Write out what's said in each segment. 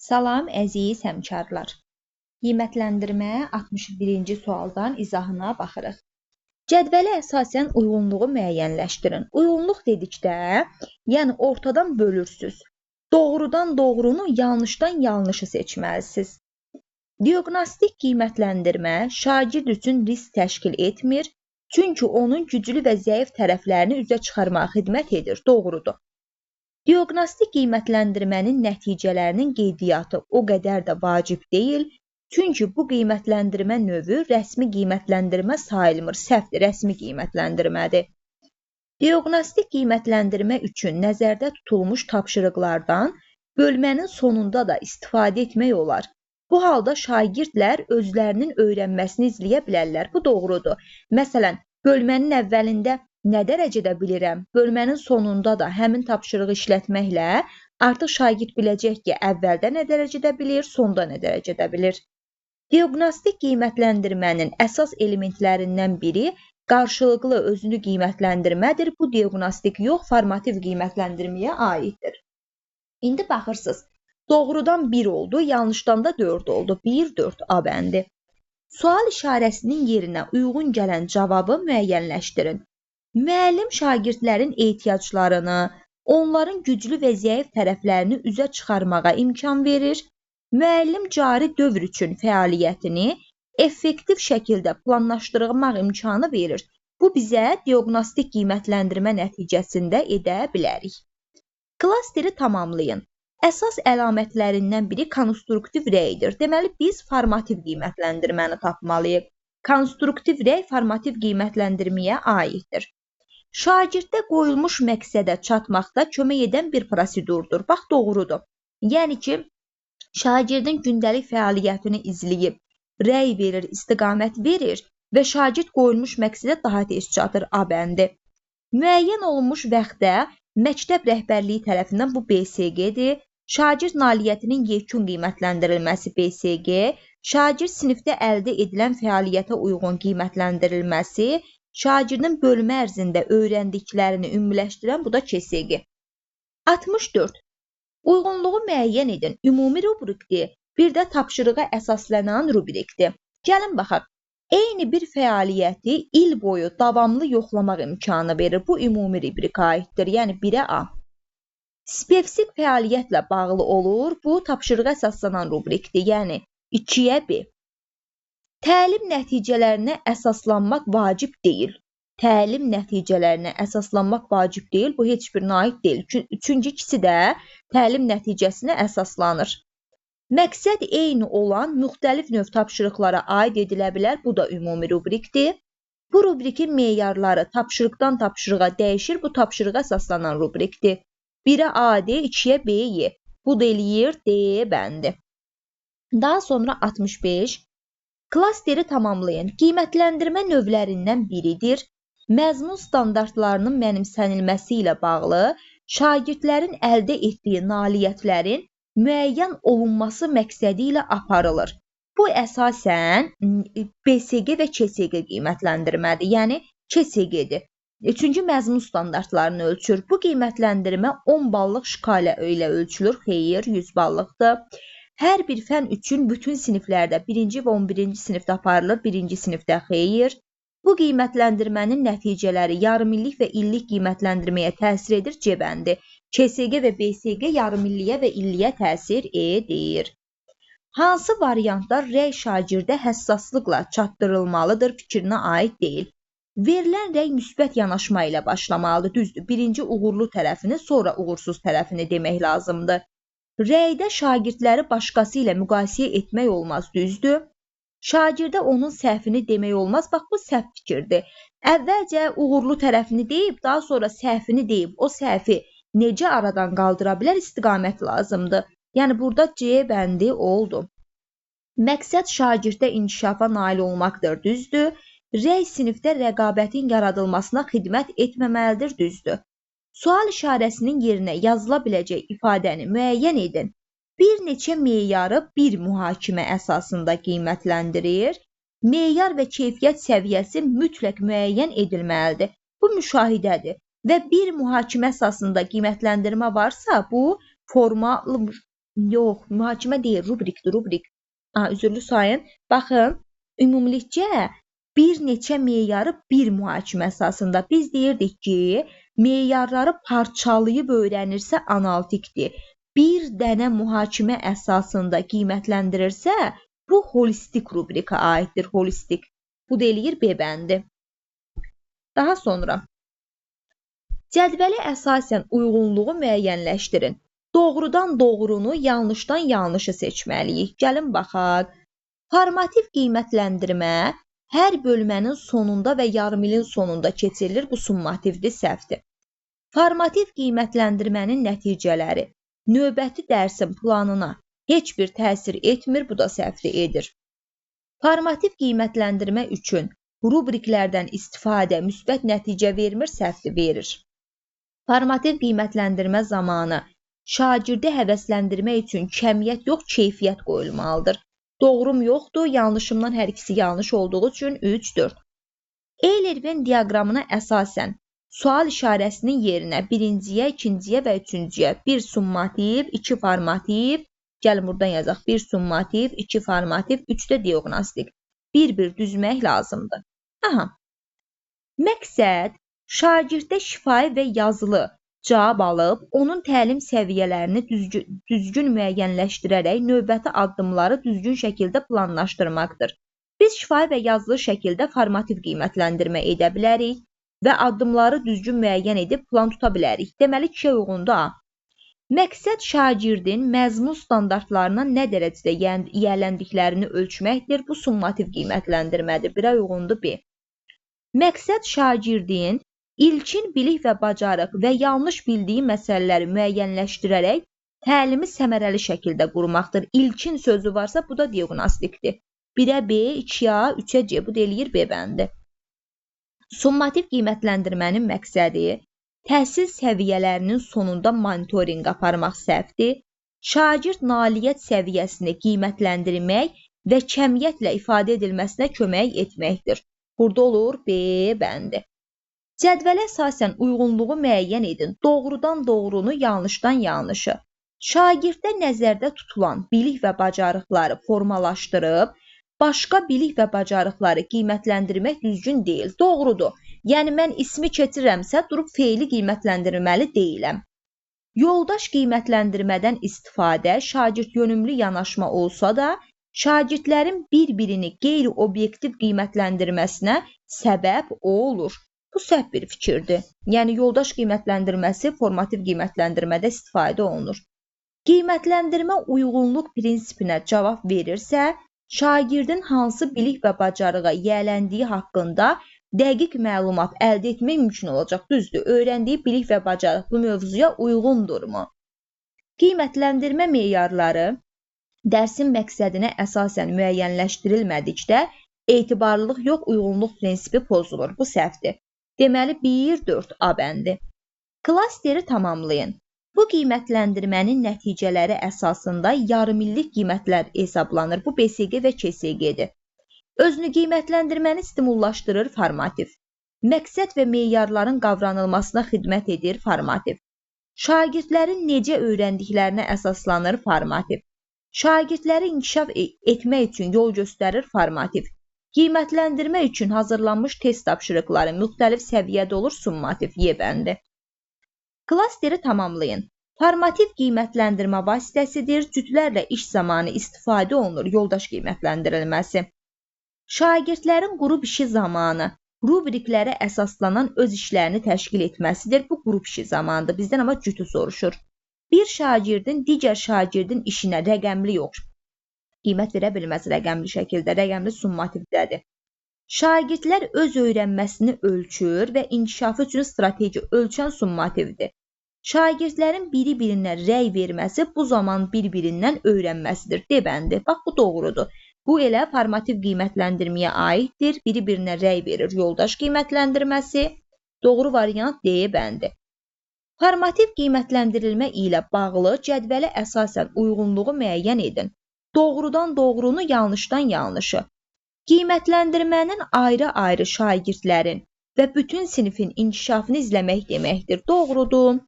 Salam əziz həmkarlar. Qiymətləndirmə 61-ci sualdan izahına baxırıq. Cədvələ əsasən uyğunluğu müəyyənləşdirin. Uyğunluq dedikdə, yəni ortadan bölürsüz. Doğrudan doğrunu, yanlışdan yanlışı seçməlisiniz. Diaqnostik qiymətləndirmə şagird üçün risk təşkil etmir, çünki onun güclü və zəif tərəflərini üzə çıxarmağa xidmət edir. Doğrudur. Diaqnostik qiymətləndirmənin nəticələrinin qeydiyyatı o qədər də vacib deyil, çünki bu qiymətləndirmə növü rəsmi qiymətləndirmə sayılmır, səhvdir, rəsmi qiymətləndirmədir. Diaqnostik qiymətləndirmə üçün nəzərdə tutulmuş tapşırıqlardan bölmənin sonunda da istifadə etmək olar. Bu halda şagirdlər özlərinin öyrənməsini izləyə bilərlər. Bu doğrudur. Məsələn, bölmənin əvvəlində nə dərəcədə bilirəm, bölmənin sonunda da həmin tapşırığı işlətməklə artıq şagird biləcək ki, əvvəldə nə dərəcədə bilir, sonda nə dərəcədə bilir. Diaqnostik qiymətləndirmənin əsas elementlərindən biri qarşılıqlı özünü qiymətləndirmədir. Bu diaqnostik yox, formativ qiymətləndirməyə aiddir. İndi baxırsınız, doğrudan 1 oldu, yanlışdan da 4 oldu. 1, 4 A bəndi. Sual işarəsinin yerinə uyğun gələn cavabı müəyyənləşdirin. Müəllim şagirdlərin ehtiyaclarını, onların güclü və zəif tərəflərini üzə çıxarmağa imkan verir. Müəllim cari dövr üçün fəaliyyətini effektiv şəkildə planlaşdırmaq imkanı verir. Bu bizə diaqnostik qiymətləndirmə nəticəsində edə bilərik. Klasteri tamamlayın. Əsas əlamətlərindən biri konstruktiv rəydir. Deməli, biz formativ qiymətləndirməni tapmalıyıq. Konstruktiv rəy formativ qiymətləndirməyə aiddir. Şagirddə qoyulmuş məqsədə çatmaqda kömək edən bir prosedurdur. Bax, doğrudur. Yəni ki, şagirdin gündəlik fəaliyyətini izləyib, rəy verir, istiqamət verir və şagird qoyulmuş məqsədə daha tez çatır A bəndi. Müəyyən olunmuş vaxtda məktəb rəhbərliyi tərəfindən bu BSG-dir. Şagird nailiyyətinin yekun qiymətləndirilməsi BSG, şagird sinifdə əldə edilən fəaliyyətə uyğun qiymətləndirilməsi, şagirdin bölmə ərzində öyrəndiklərini ümumiləşdirən, bu da KSG. 64. Uyğunluğu müəyyən edin. Ümumi rubrikdir, bir də tapşırığa əsaslanan rubrikdir. Gəlin baxaq. Eyni bir fəaliyyəti il boyu davamlı yoxlamaq imkanı verir. Bu ümumi rubrikə aiddir, yəni 1-ə A. Spesifik fəaliyyətlə bağlı olur. Bu tapşırığa əsaslanan rubrikdir, yəni 2-yə B. Təlim nəticələrinə əsaslanmaq vacib deyil. Təlim nəticələrinə əsaslanmaq vacib deyil, bu heç birinə aid deyil. Çünki ikisi də təlim nəticəsinə əsaslanır. Məqsəd eyni olan müxtəlif növ tapşırıqlara aid edilə bilər, bu da ümumi rubrikdir. Bu rubrikin meyarları tapşırıqdan tapşırığa dəyişir, bu tapşırığa əsaslanan rubrikdir. 1-ə A D, 2-yə B Y. Bu da eləyir D bəndi. Daha sonra 65. Klasteri tamamlayın. Qiymətləndirmə növlərindən biridir. Məzmun standartlarının mənimsənilməsi ilə bağlı şagirdlərin əldə etdiyi nailiyyətlərin müəyyən olunması məqsədi ilə aparılır. Bu əsasən BSG və KSG qiymətləndirmədir, yəni KSG-dir. Çünki məzmun standartlarını ölçür. Bu qiymətləndirmə 10 ballıq şkala ilə ölçülür, xeyr, 100 ballıqdır. Hər bir fən üçün bütün siniflərdə 1-ci və 11-ci sinifdə aparılır, 1-ci sinifdə xeyr. Bu qiymətləndirmənin nəticələri yarımillik və illik qiymətləndirməyə təsir edir, C bəndi. KSG və BSG yarımilliyə və illiyə təsir edir. Hansı variantlar rəy şagirdə həssaslıqla çatdırılmalıdır fikrinə aid deyil. Verilən rəy müsbət yanaşma ilə başlamalıdır, düzdür. Birinci uğurlu tərəfini, sonra uğursuz tərəfini demək lazımdır. Rəydə şagirdləri başqası ilə müqayisə etmək olmaz, düzdür. Şagirdə onun səhvini demək olmaz, bax bu səhv fikirdir. Əvvəlcə uğurlu tərəfini deyib, daha sonra səhvini deyib, o səhvi necə aradan qaldıra bilər, istiqamət lazımdır. Yəni burada C bəndi oldu. Məqsəd şagirdə inkişafa nail olmaqdır, düzdür. Rəy sinifdə rəqabətin yaradılmasına xidmət etməməlidir, düzdür. Sual işarəsinin yerinə yazıla biləcək ifadəni müəyyən edin. Bir neçə meyarı bir mühakimə əsasında qiymətləndirir. Meyar və keyfiyyət səviyyəsi mütləq müəyyən edilməlidir. Bu müşahidədir və bir mühakimə əsasında qiymətləndirmə varsa, bu formal Yox, mühakimə deyil, rubrikdir, rubrik. Üzrlü sayın. Baxın, ümumilikcə bir neçə meyarı bir mühakimə əsasında. Biz deyirdik ki, meyarları parçalayıb öyrənirsə analitikdir. Bir dənə mühakimə əsasında qiymətləndirirsə, bu holistik rubrika aiddir, holistik. Bu da eləyir B bəndi. Daha sonra, cədvələ əsasən uyğunluğu müəyyənləşdirin. Doğrudan doğrunu, yanlışdan yanlışı seçməliyik. Gəlin baxaq. Formativ qiymətləndirmə hər bölmənin sonunda və yarımilin sonunda keçirilir. Bu summativdir, səhvdir. Formativ qiymətləndirmənin nəticələri növbəti dərsin planına heç bir təsir etmir. Bu da səhvdir, edir. Formativ qiymətləndirmə üçün rubriklərdən istifadə müsbət nəticə vermir, səhvdir, verir. Formativ qiymətləndirmə zamanı şagirdi həvəsləndirmək üçün kəmiyyət yox, keyfiyyət qoyulmalıdır. Doğrum yoxdur, yanlışımdan hər ikisi yanlış olduğu üçün 3-4. Euler-Venn diaqramına əsasən sual işarəsinin yerinə birinciyə, ikinciyə və üçüncüyə bir summativ, iki formativ, gəlin buradan yazaq, bir summativ, iki formativ, üç də diaqnostik. Bir-bir düzmək lazımdır. Məqsəd, şagirddə şifahi və yazılı cavab alıb, onun təlim səviyyələrini düzgün müəyyənləşdirərək növbəti addımları düzgün şəkildə planlaşdırmaqdır. Biz şifahi və yazılı şəkildə formativ qiymətləndirmə edə bilərik və addımları düzgün müəyyən edib plan tuta bilərik. Deməli, 2-yə uyğundur. Məqsəd şagirdin məzmun standartlarına nə dərəcədə yiyələndiklərini ölçməkdir. Bu summativ qiymətləndirmədir. 1-ə uyğundur B. Məqsəd şagirdin İlkin bilik və bacarıq və yanlış bildiyi məsələləri müəyyənləşdirərək təlimi səmərəli şəkildə qurmaqdır. İlkin sözü varsa, bu da diaqnostikdir. 1-ə B, 2-yə, 3-ə C, bu da eləyir B bəndi. Summativ qiymətləndirmənin məqsədi təhsil səviyyələrinin sonunda monitorinq aparmaq səhvdir. Şagird nailiyyət səviyyəsini qiymətləndirmək və kəmiyyətlə ifadə edilməsinə kömək etməkdir. Burada olur B bəndi. Cədvələ əsasən uyğunluğu müəyyən edin. Doğrudan doğrunu, yanlışdan yanlışı. Şagirddə nəzərdə tutulan bilik və bacarıqları formalaşdırıb, başqa bilik və bacarıqları qiymətləndirmək düzgün deyil. Doğrudur. Yəni, mən ismi keçirəmsə, durub feili qiymətləndirməli deyiləm. Yoldaş qiymətləndirmədən istifadə, şagird yönümlü yanaşma olsa da, şagirdlərin bir-birini qeyri-obyektiv qiymətləndirməsinə səbəb olur. Bu səhv bir fikirdir. Yəni, yoldaş qiymətləndirməsi formativ qiymətləndirmədə istifadə olunur. Qiymətləndirmə uyğunluq prinsipinə cavab verirsə, şagirdin hansı bilik və bacarığa yiyələndiyi haqqında dəqiq məlumat əldə etmək mümkün olacaq. Düzdür, öyrəndiyi bilik və bacarıq bu mövzuya uyğundurmu? Qiymətləndirmə meyarları dərsin məqsədinə əsasən müəyyənləşdirilmədikdə etibarlılıq yox, uyğunluq prinsipi pozulur. Bu səhvdir. Deməli, 1-4 A bəndi. Klasteri tamamlayın. Bu qiymətləndirmənin nəticələri əsasında yarımillik qiymətlər hesablanır. Bu BSG və KSG-dir. Özünü qiymətləndirməni stimullaşdırır formativ. Məqsəd və meyarların qavranılmasına xidmət edir formativ. Şagirdlərin necə öyrəndiklərinə əsaslanır formativ. Şagirdləri inkişaf etmək üçün yol göstərir formativ. Qiymətləndirmə üçün hazırlanmış test tapşırıqları müxtəlif səviyyədə olur, summativ, Y bəndi. Klasteri tamamlayın. Formativ qiymətləndirmə vasitəsidir, cütlərlə iş zamanı istifadə olunur, yoldaş qiymətləndirilməsi. Şagirdlərin qrup işi zamanı rubriklərə əsaslanan öz işlərini təşkil etməsidir. Bu qrup işi zamanıdır. Bizdən amma cütü soruşur. Bir şagirdin digər şagirdin işinə rəqəmli yox, qiymət verə bilməz rəqəmli şəkildə, rəqəmli summativdədir. Şagirdlər öz öyrənməsini ölçür və inkişafı üçün strateji ölçən summativdir. Şagirdlərin biri-birinə rəy verməsi bu zaman bir-birindən öyrənməsidir. D bəndi. Bax, bu doğrudur. Bu elə formativ qiymətləndirməyə aiddir. Biri-birinə rəy verir. Yoldaş qiymətləndirməsi. Doğru variant D bəndi. Formativ qiymətləndirilmə ilə bağlı cədvələ əsasən uyğunluğu müəyyən edin. Doğrudan doğrunu, yanlışdan yanlışı. Qiymətləndirmənin ayrı-ayrı şagirdlərin və bütün sinifin inkişafını izləmək deməkdir. Doğrudur.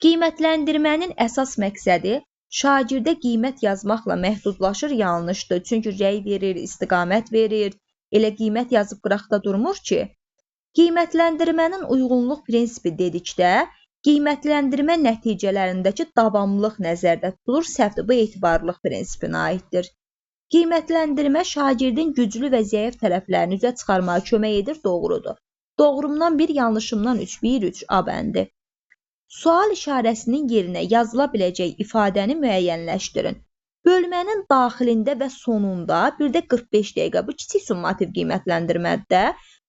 Qiymətləndirmənin əsas məqsədi şagirdə qiymət yazmaqla məhdudlaşır, yanlışdır. Çünki rəy verir, istiqamət verir. Elə qiymət yazıb qıraqda durmur ki. Qiymətləndirmənin uyğunluq prinsipi dedikdə, qiymətləndirmə nəticələrindəki davamlılıq nəzərdə tutulur, səhvdir, bu etibarlılıq prinsipinə aiddir. Qiymətləndirmə şagirdin güclü və zəif tərəflərini üzə çıxarmağa kömək edir, doğrudur. Doğrumdan 1, yanlışımdan 3, 1, 3, A bəndi. Sual işarəsinin yerinə yazıla biləcək ifadəni müəyyənləşdirin. Bölmənin daxilində və sonunda bir də 45 dəqiqə. Bu kiçik summativ qiymətləndirmədə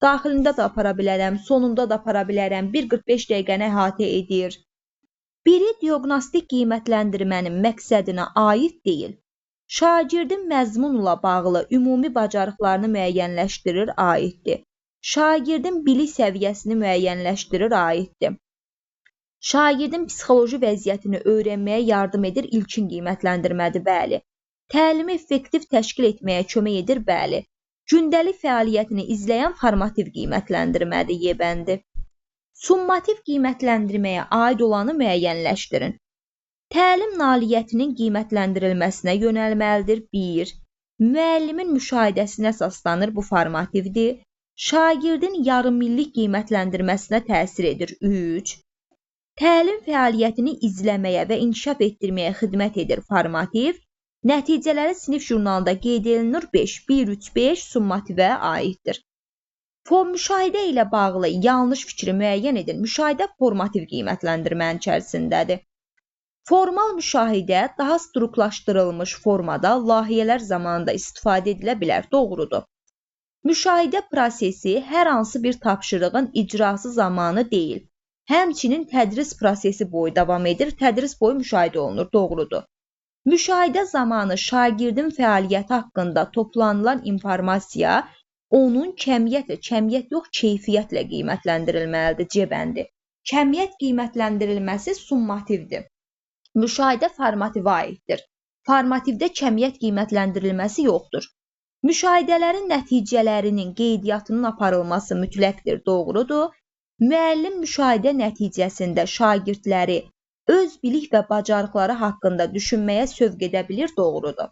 daxilində də apara bilərəm, sonunda da apara bilərəm. 1-45 dəqiqəni əhatə edir. Biri diaqnostik qiymətləndirmənin məqsədinə aid deyil. Şagirdin məzmunla bağlı ümumi bacarıqlarını müəyyənləşdirir, aiddir. Şagirdin bilik səviyyəsini müəyyənləşdirir, aiddir. Şagirdin psixoloji vəziyyətini öyrənməyə yardım edir, ilkin qiymətləndirmədir, bəli. Təlimi effektiv təşkil etməyə kömək edir, bəli. Gündəlik fəaliyyətini izləyən formativ qiymətləndirmədir, Y bəndi. Summativ qiymətləndirməyə aid olanı müəyyənləşdirin. Təlim nailiyyətinin qiymətləndirilməsinə yönəlməlidir, 1. Müəllimin müşahidəsinə əsaslanır, bu formativdir. Şagirdin yarımillik qiymətləndirməsinə təsir edir, 3. Təlim fəaliyyətini izləməyə və inkişaf etdirməyə xidmət edir, formativ. Nəticələri sinif jurnalında qeyd edilir, 5, 1, 3, 5 summativə aiddir. Müşahidə ilə bağlı yanlış fikri müəyyən edin. Müşahidə formativ qiymətləndirmənin içərisindədir. Formal müşahidə daha strukturlaşdırılmış formada layihələr zamanında istifadə edilə bilər, doğrudur. Müşahidə prosesi hər hansı bir tapşırığın icrası zamanı deyil. Həmçinin tədris prosesi boyu davam edir, tədris boyu müşahidə olunur, doğrudur. Müşahidə zamanı şagirdin fəaliyyəti haqqında toplanılan informasiya onun kəmiyyət yox, keyfiyyətlə qiymətləndirilməlidir, C bəndi. Kəmiyyət qiymətləndirilməsi summativdir. Müşahidə formativə aiddir. Formativdə kəmiyyət qiymətləndirilməsi yoxdur. Müşahidələrin nəticələrinin qeydiyyatının aparılması mütləqdir, doğrudur. Müəllim müşahidə nəticəsində şagirdləri öz bilik və bacarıqları haqqında düşünməyə sövq edə bilir, doğrudur.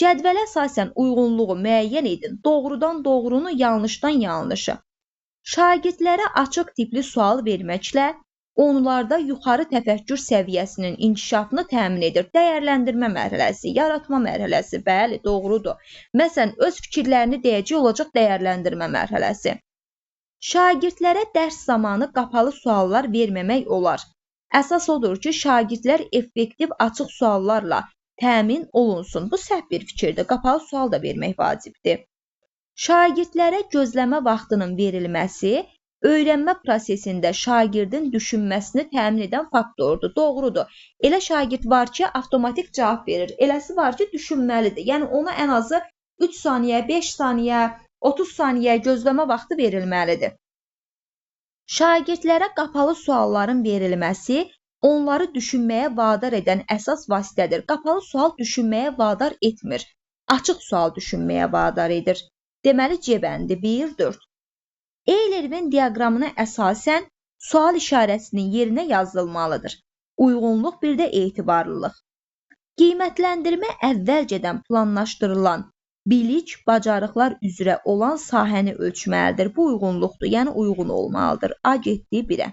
Cədvələ əsasən uyğunluğu müəyyən edin. Doğrudan doğrunu, yanlışdan yanlışı. Şagirdlərə açıq tipli sual verməklə onlarda yuxarı təfəkkür səviyyəsinin inkişafını təmin edir. Dəyərləndirmə mərhələsi, yaratma mərhələsi, bəli, doğrudur. Məsələn, öz fikirlərini deyəcək olacaq dəyərləndirmə mərhələsi. Şagirdlərə dərs zamanı qapalı suallar verməmək olar. Əsas odur ki, şagirdlər effektiv açıq suallarla təmin olunsun. Bu səhv bir fikirdir. Qapalı sual da vermək vacibdir. Şagirdlərə gözləmə vaxtının verilməsi öyrənmə prosesində şagirdin düşünməsini təmin edən faktordur. Doğrudur. Elə şagird var ki, avtomatik cavab verir. Eləsi var ki, düşünməlidir. Yəni ona ən azı 3 saniyə, 5 saniyə, 30 saniyə gözləmə vaxtı verilməlidir. Şagirdlərə qapalı sualların verilməsi onları düşünməyə vadar edən əsas vasitədir. Qapalı sual düşünməyə vadar etmir. Açıq sual düşünməyə vadar edir. Deməli, C bəndi 1, 4. Eylervin diaqramına əsasən sual işarəsinin yerinə yazılmalıdır. Uyğunluq, bir də etibarlılıq. Qiymətləndirmə əvvəlcədən planlaşdırılan bilik, bacarıqlar üzrə olan sahəni ölçməlidir. Bu uyğunluqdur, yəni uyğun olmalıdır. A getdi 1-ə.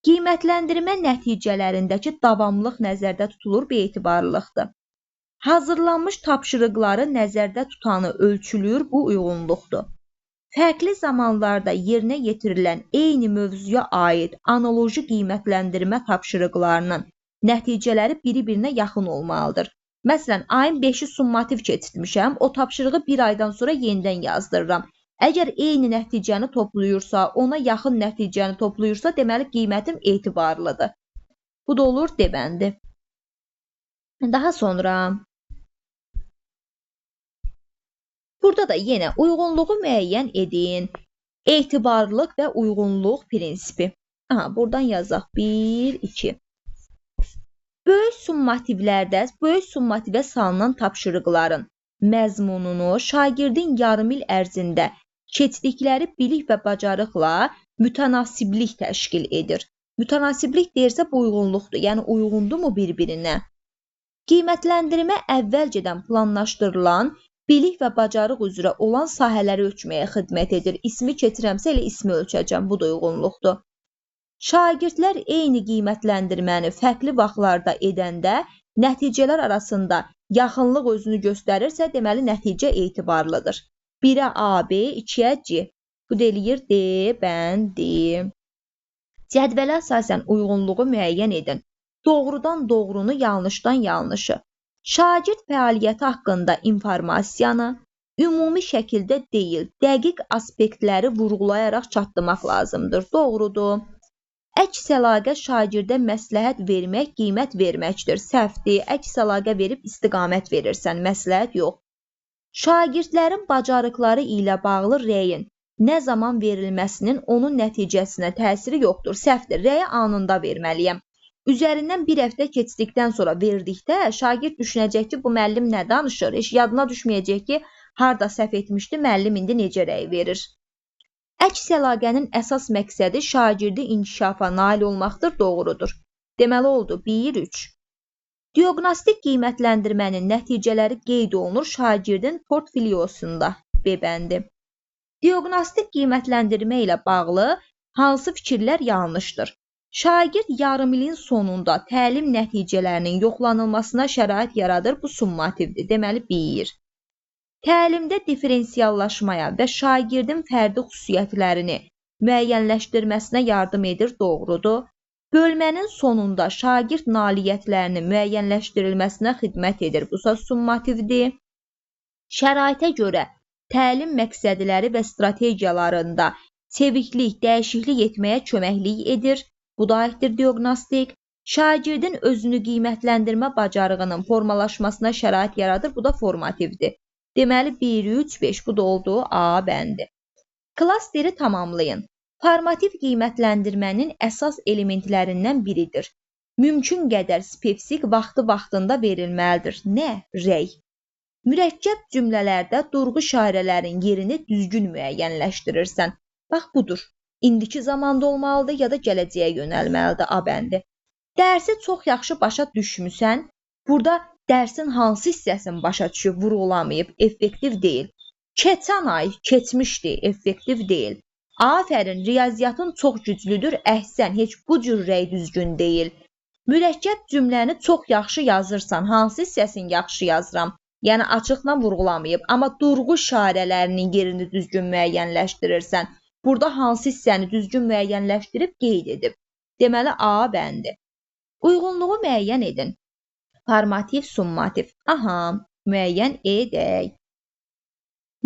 Qiymətləndirmə nəticələrindəki davamlılıq nəzərdə tutulur, bu etibarlılıqdır. Hazırlanmış tapşırıqları nəzərdə tutanı ölçülür, bu uyğunluqdur. Fərqli zamanlarda yerinə yetirilən eyni mövzuya aid analoji qiymətləndirmə tapşırıqlarının nəticələri biri-birinə yaxın olmalıdır. Məsələn, ayın 5-i summativ keçirtmişəm, o tapşırığı bir aydan sonra yenidən yazdırıram. Əgər eyni nəticəni toplayırsa, ona yaxın nəticəni toplayırsa, deməli qiymətim etibarlıdır. Bu da olur D bəndi. Daha sonra burada da yenə uyğunluğu müəyyən edin. Etibarlılıq və uyğunluq prinsipi. Buradan yazaq 1, 2. Böyük summativə salınan tapşırıqların məzmununu şagirdin yarım il ərzində keçdikləri bilik və bacarıqla mütənasiblik təşkil edir. Mütənasiblik deyirsə bu uyğunluqdur. Yəni uyğundur mu bir-birinə? Qiymətləndirmə əvvəlcədən planlaşdırılan bilik və bacarıq üzrə olan sahələri ölçməyə xidmət edir. İsmi keçirəmsə elə ismi ölçəcəm. Bu da uyğunluqdur. Şagirdlər eyni qiymətləndirməni fərqli vaxtlarda edəndə nəticələr arasında yaxınlıq özünü göstərirsə, deməli nəticə etibarlıdır. 1-ə A, B, 2-ə C. Bu da eləyir D, bəndi. Cədvələ əsasən uyğunluğu müəyyən edin. Doğrudan doğrunu, yanlışdan yanlışı. Şagird fəaliyyəti haqqında informasiyanı ümumi şəkildə deyil, dəqiq aspektləri vurğulayaraq çatdırmaq lazımdır. Doğrudur. Əks əlaqə şagirdə məsləhət vermək, qiymət verməkdir. Səhvdir. Əks əlaqə verib istiqamət verirsən, məsləhət yox. Şagirdlərin bacarıqları ilə bağlı rəyin nə zaman verilməsinin onun nəticəsinə təsiri yoxdur. Səhvdir. Rəyi anında verməliyəm. Üzərindən bir həftə keçdikdən sonra verdikdə şagird düşünəcək ki, bu müəllim nə danışır? Heç yadına düşməyəcək ki, harda səhv etmişdi, müəllim indi necə rəy verir. Əks əlaqənin əsas məqsədi şagirdi inkişafa nail olmaqdır, doğrudur. Deməli oldu 1-3. Diaqnostik qiymətləndirmənin nəticələri qeyd olunur şagirdin portfoliosunda. B bəndi. Diaqnostik qiymətləndirmə ilə bağlı hansı fikirlər yanlışdır? Şagird yarımilin sonunda təlim nəticələrinin yoxlanılmasına şərait yaradır. Bu summativdir. Deməli 1. Təlimdə diferensiallaşmaya və şagirdin fərdi xüsusiyyətlərini müəyyənləşdirməsinə yardım edir. Doğrudur. Bölmənin sonunda şagird nailiyyətlərinin müəyyənləşdirilməsinə xidmət edir. Bu da summativdir. Şəraitə görə təlim məqsədləri və strategiyalarında çeviklik, dəyişiklik etməyə köməklik edir. Bu da aiddir diaqnostik. Şagirdin özünü qiymətləndirmə bacarığının formalaşmasına şərait yaradır. Bu da formativdir. Deməli 1-3-5 bu da oldu A bəndi. Klasteri tamamlayın. Formativ qiymətləndirmənin əsas elementlərindən biridir. Mümkün qədər spesifik vaxtında verilməlidir. Nə? Rəy. Mürəkkəb cümlələrdə durğu işarələrin yerini düzgün müəyyənləşdirirsən. Bax budur. İndiki zamanda olmalıdır ya da gələcəyə yönəlməlidir A bəndi. Dərsi çox yaxşı başa düşmüsən. Burada dərsin hansı hissəsini başa düşüb vurğulamayıb, effektiv deyil. Keçən ay keçmişdi, effektiv deyil. Afərin, riyaziyyatın çox güclüdür, əhsən, heç bu cür rəy düzgün deyil. Mürəkkəb cümləni çox yaxşı yazırsan, hansı hissəsini yaxşı yazıram? Yəni açıqla vurğulamayıb, amma durğu işarələrinin yerini düzgün müəyyənləşdirirsən. Burada hansı hissəni düzgün müəyyənləşdirib qeyd edib. Deməli A bəndi. Uyğunluğu müəyyən edin. Formativ, summativ. Aha, müəyyən edək.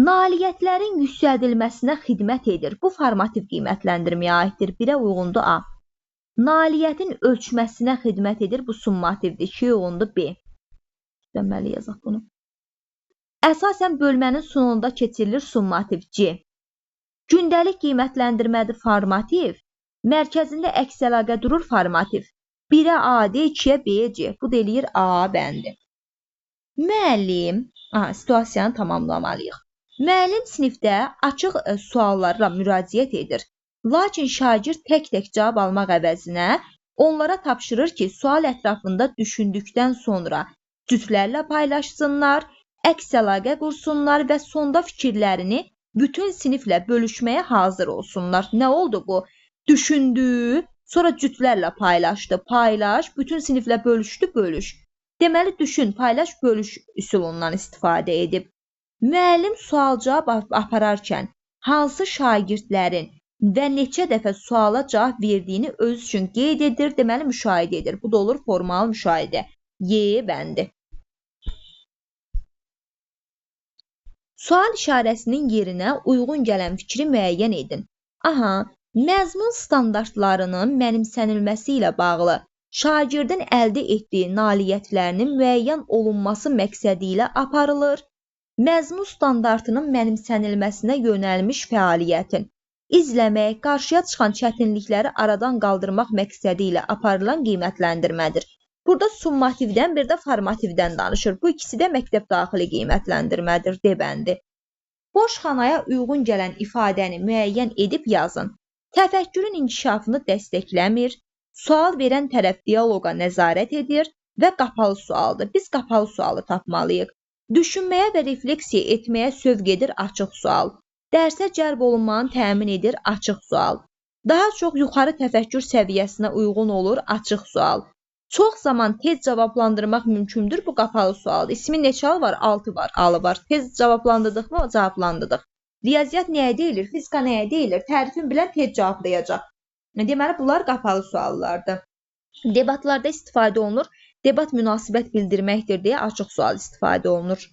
Nailiyyətlərin yüksəldilməsinə xidmət edir. Bu formativ qiymətləndirməyə aiddir. 1-ə uyğundur A. Nailiyyətin ölçməsinə xidmət edir. Bu summativdir. 2 uyğundur B. Deməli yazaq bunu. Əsasən bölmənin sonunda keçirilir summativ C. Gündəlik qiymətləndirmədir formativ. Mərkəzində əks əlaqə durur formativ. 1-ə A, D, 2-ə B, C. Bu da eləyir A bəndi. Müəllim, situasiyanı tamamlamalıyıq. Müəllim sinifdə açıq suallarla müraciət edir. Lakin şagird tək-tək cavab almaq əvəzinə onlara tapşırır ki, sual ətrafında düşündükdən sonra cütlərlə paylaşsınlar, əks əlaqə qursunlar və sonda fikirlərini bütün siniflə bölüşməyə hazır olsunlar. Nə oldu bu? Düşündü, sonra cütlərlə paylaşdı. Paylaş, bütün siniflə bölüşdü, bölüş. Deməli, düşün, paylaş, bölüş üsulundan istifadə edib. Müəllim sual-cavab apararkən hansı şagirdlərin və neçə dəfə suala cavab verdiyini öz üçün qeyd edir, deməli, müşahidə edir. Bu da olur formal müşahidə. Y bəndi. Sual işarəsinin yerinə uyğun gələn fikri müəyyən edin. Aha, məzmun standartlarının mənimsənilməsi ilə bağlı şagirdin əldə etdiyi nailiyyətlərinin müəyyən olunması məqsədi ilə aparılır. Məzmun standartının mənimsənilməsinə yönəlmiş fəaliyyətin izləmək, qarşıya çıxan çətinlikləri aradan qaldırmaq məqsədi ilə aparılan qiymətləndirmədir. Burada summativdən, bir də formativdən danışır. Bu ikisi də məktəb daxili qiymətləndirmədir, D bəndi. Boş xanaya uyğun gələn ifadəni müəyyən edib yazın. Təfəkkürün inkişafını dəstəkləmir, sual verən tərəf dialoqa nəzarət edir, və qapalı sualdır. Biz qapalı sualı tapmalıyıq. Düşünməyə və refleksiya etməyə sövq edir açıq sual. Dərsə cəlb olunmanı təmin edir açıq sual. Daha çox yuxarı təfəkkür səviyyəsinə uyğun olur açıq sual. Çox zaman tez cavablandırmaq mümkündür, bu qapalı sualdır. İsmin neçə alı var? 6 var, alı var. Tez cavablandırdıq mı? Cavablandırdıq. Riyaziyyat nəyə deyilir? Fizika nəyə deyilir? Tərifin bilən tez cavablayacaq. Deməli, bunlar qapalı suallardır. Debatlarda istifadə olunur. Debat münasibət bildirməkdir deyə açıq sual istifadə olunur.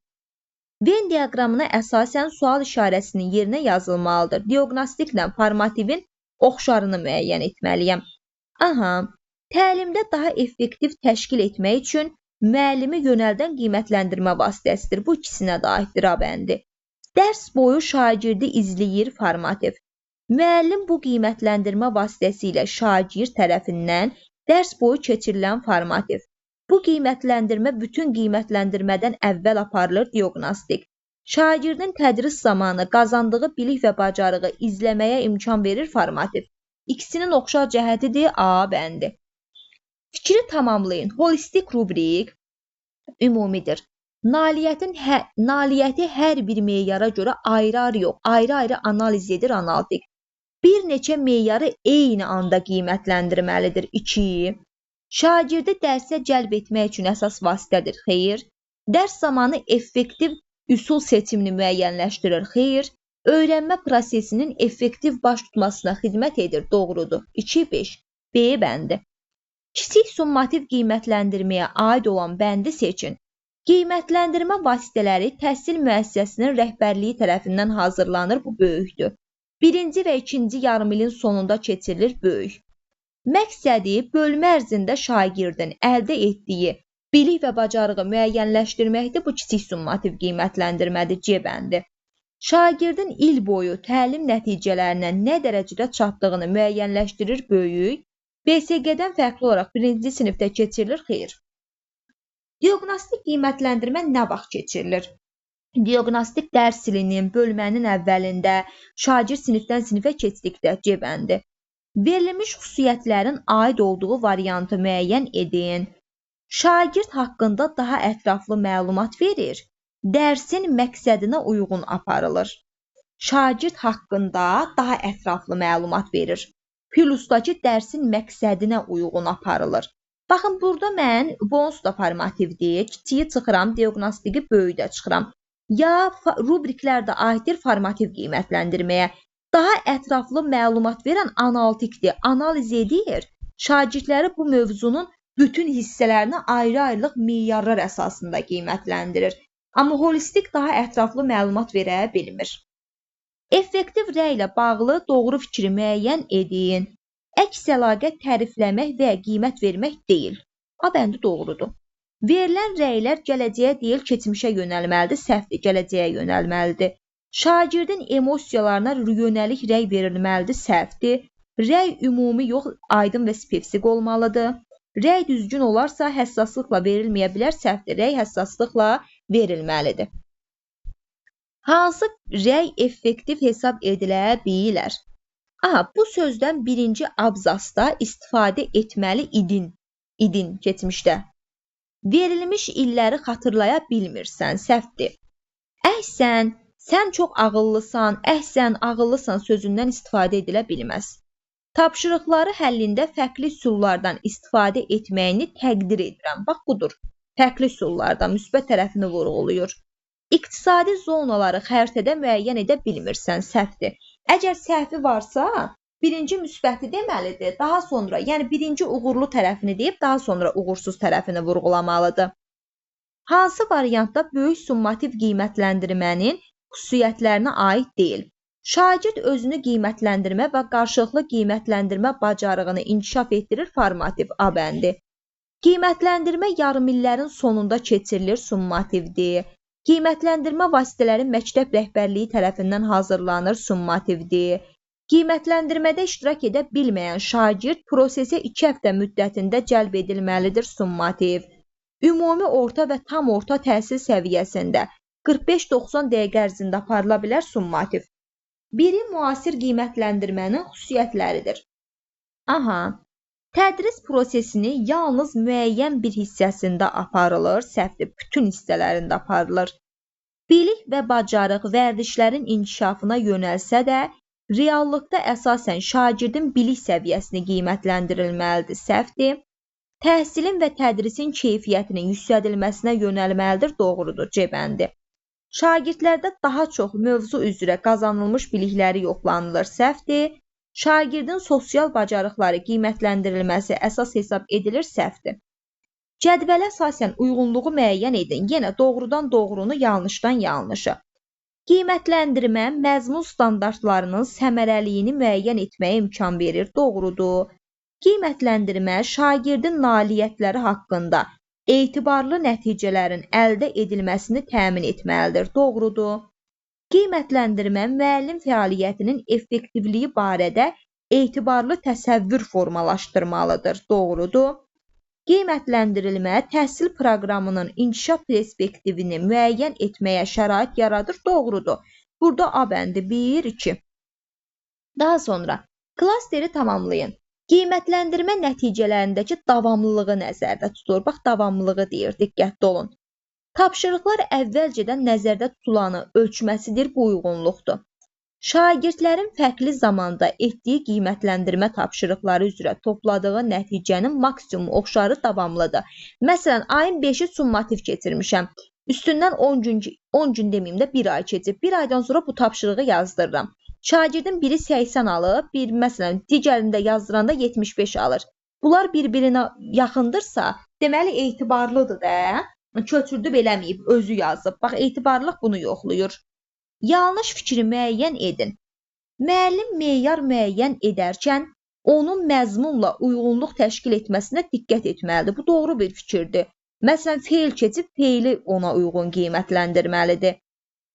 Venn diaqramına əsasən sual işarəsinin yerinə yazılmalıdır. Diaqnostiklə formativin oxşarını müəyyən etməliyəm. Təlimdə daha effektiv təşkil etmək üçün müəllimi yönəldən qiymətləndirmə vasitəsidir. Bu ikisinə də aiddir bəndi. Dərs boyu şagirdi izləyir formativ. Müəllim bu qiymətləndirmə vasitəsilə şagird tərəfindən dərs boyu keçirilən formativ. Bu qiymətləndirmə bütün qiymətləndirmədən əvvəl aparılır diaqnostik. Şagirdin tədris zamanı qazandığı bilik və bacarığı izləməyə imkan verir formativ. İkisinin oxşar cəhətidir A bəndi. Fikri tamamlayın. Holistik rubrik ümumidir. Nailiyyəti hər bir meyara görə ayrı-ayrı yox, ayrı-ayrı analiz edir analitik. Bir neçə meyarı eyni anda qiymətləndirməlidir. 2. Şagirdi dərsə cəlb etmək üçün əsas vasitədir. Xeyr. Dərs zamanı effektiv üsul seçimini müəyyənləşdirir. Xeyr. Öyrənmə prosesinin effektiv baş tutmasına xidmət edir. Doğrudur. 2-5. B bəndi. Kiçik summativ qiymətləndirməyə aid olan bəndi seçin. Qiymətləndirmə vasitələri təhsil müəssisəsinin rəhbərliyi tərəfindən hazırlanır. Bu böyükdür. Birinci və ikinci yarımilin sonunda keçirilir böyük. Məqsədi bölmə ərzində şagirdin əldə etdiyi bilik və bacarığı müəyyənləşdirməkdir. Bu kiçik summativ qiymətləndirmədir. C bəndi. Şagirdin il boyu təlim nəticələrinə nə dərəcədə çatdığını müəyyənləşdirir böyük. BSG-dən fərqli olaraq birinci sinifdə keçirilir. Xeyr. Diaqnostik qiymətləndirmə nə vaxt keçirilir? Diaqnostik dərs ilinin, bölmənin əvvəlində, şagird sinifdən sinifə keçdikdə C bəndi. Verilmiş xüsusiyyətlərin aid olduğu variantı müəyyən edin. Şagird haqqında daha ətraflı məlumat verir. Dərsin məqsədinə uyğun aparılır. Şagird haqqında daha ətraflı məlumat verir. Plusdakı dərsin məqsədinə uyğun aparılır. Baxın, burada mən bonus da formativdir. Kiçiyi çıxıram, diaqnostiki böyükdə çıxıram. Ya rubriklər də aiddir formativ qiymətləndirməyə. Daha ətraflı məlumat verən analitikdir. Analiz edir. Şagirdləri bu mövzunun bütün hissələrini ayrı-ayrılıq meyarlar əsasında qiymətləndirir. Amma holistik daha ətraflı məlumat verə bilmir. Effektiv rəy ilə bağlı doğru fikri müəyyən edin. Əks əlaqə tərifləmək və qiymət vermək deyil. A bəndi doğrudur. Verilən rəylər gələcəyə deyil, keçmişə yönəlməlidir, səhvdir, gələcəyə yönəlməlidir. Şagirdin emosiyalarına yönəlik rəy verilməlidir, səhvdir. Rəy ümumi yox, aydın və spesifik olmalıdır. Rəy düzgün olarsa həssaslıqla verilməyə bilər, səhvdir. Rəy həssaslıqla verilməlidir. Hansı rəy effektiv hesab edilə bilər? Bu sözdən birinci abzasda istifadə etməli idin keçmişdə. Verilmiş illəri xatırlaya bilmirsən, səhvdir. Əhsən, sən çox ağıllısan, əhsən, ağıllısan sözündən istifadə edilə bilməz. Tapşırıqları həllində fərqli üsullardan istifadə etməyini təqdir edirəm. Bax, budur. Fərqli üsullardan müsbət tərəfini vurğulayır. İqtisadi zonaları xəritədə müəyyən edə bilmirsən, səhvdir. Əgər səhvi varsa, birinci müsbəti deməlidir, daha sonra, yəni birinci uğurlu tərəfini deyib, daha sonra uğursuz tərəfini vurğulamalıdır. Hansı variantda böyük summativ qiymətləndirmənin xüsusiyyətlərinə aid deyil? Şagird özünü qiymətləndirmə və qarşılıqlı qiymətləndirmə bacarığını inkişaf etdirir, formativ A bəndi. Qiymətləndirmə yarımillərin sonunda keçirilir, summativdir. Qiymətləndirmə vasitələri məktəb rəhbərliyi tərəfindən hazırlanır, summativdir. Qiymətləndirmədə iştirak edə bilməyən şagird prosesə 2 həftə müddətində cəlb edilməlidir, summativ. Ümumi orta və tam orta təhsil səviyyəsində 45-90 dəqiqə ərzində aparıla bilər, summativ. Biri müasir qiymətləndirmənin xüsusiyyətləridir. Tədris prosesini yalnız müəyyən bir hissəsində aparılır, səhvdir, bütün hissələrində aparılır. Bilik və bacarıq vərdişlərin inkişafına yönəlsə də, reallıqda əsasən şagirdin bilik səviyyəsini qiymətləndirilməlidir, səhvdir. Təhsilin və tədrisin keyfiyyətinin yüksədilməsinə yönəlməlidir, doğrudur, C bəndi. Şagirdlərdə daha çox mövzu üzrə qazanılmış bilikləri yoxlanılır, səhvdir. Şagirdin sosial bacarıqları qiymətləndirilməsi əsas hesab edilir, səhvdir. Cədvələ əsasən uyğunluğu müəyyən edin. Yenə doğrudan doğrunu, yanlışdan yanlışı. Qiymətləndirmə məzmun standartlarının səmərəliyini müəyyən etməyə imkan verir, doğrudur. Qiymətləndirmə şagirdin nailiyyətləri haqqında etibarlı nəticələrin əldə edilməsini təmin etməlidir, doğrudur. Qiymətləndirmə müəllim fəaliyyətinin effektivliyi barədə etibarlı təsəvvür formalaşdırmalıdır, doğrudur. Qiymətləndirilmə təhsil proqramının inkişaf perspektivini müəyyən etməyə şərait yaradır, doğrudur. Burada A bəndi 1, 2. Daha sonra klasteri tamamlayın. Qiymətləndirmə nəticələrindəki davamlılığı nəzərdə tutulur. Bax, davamlılığı deyir, diqqətli olun. Tapşırıqlar əvvəlcədən nəzərdə tutulanı ölçməsidir, bu uyğunluqdur. Şagirdlərin fərqli zamanda etdiyi qiymətləndirmə tapşırıqları üzrə topladığı nəticənin maksimum oxşarı davamlıdır. Məsələn, ayın 5-i summativ keçirmişəm. Üstündən 10 gün deməyim də 1 ay keçib. 1 aydan sonra bu tapşırığı yazdırıram. Şagirdin biri 80 alıb, məsələn, digərində yazdıranda 75 alır. Bunlar bir-birinə yaxındırsa, deməli etibarlıdır da. Köçürdüb eləməyib, özü yazıb. Bax, etibarlıq bunu yoxlayır. Yanlış fikri müəyyən edin. Müəllim meyar müəyyən edərkən, onun məzmunla uyğunluq təşkil etməsinə diqqət etməlidir. Bu doğru bir fikirdir. Məsələn, feil keçib, feili ona uyğun qiymətləndirməlidir.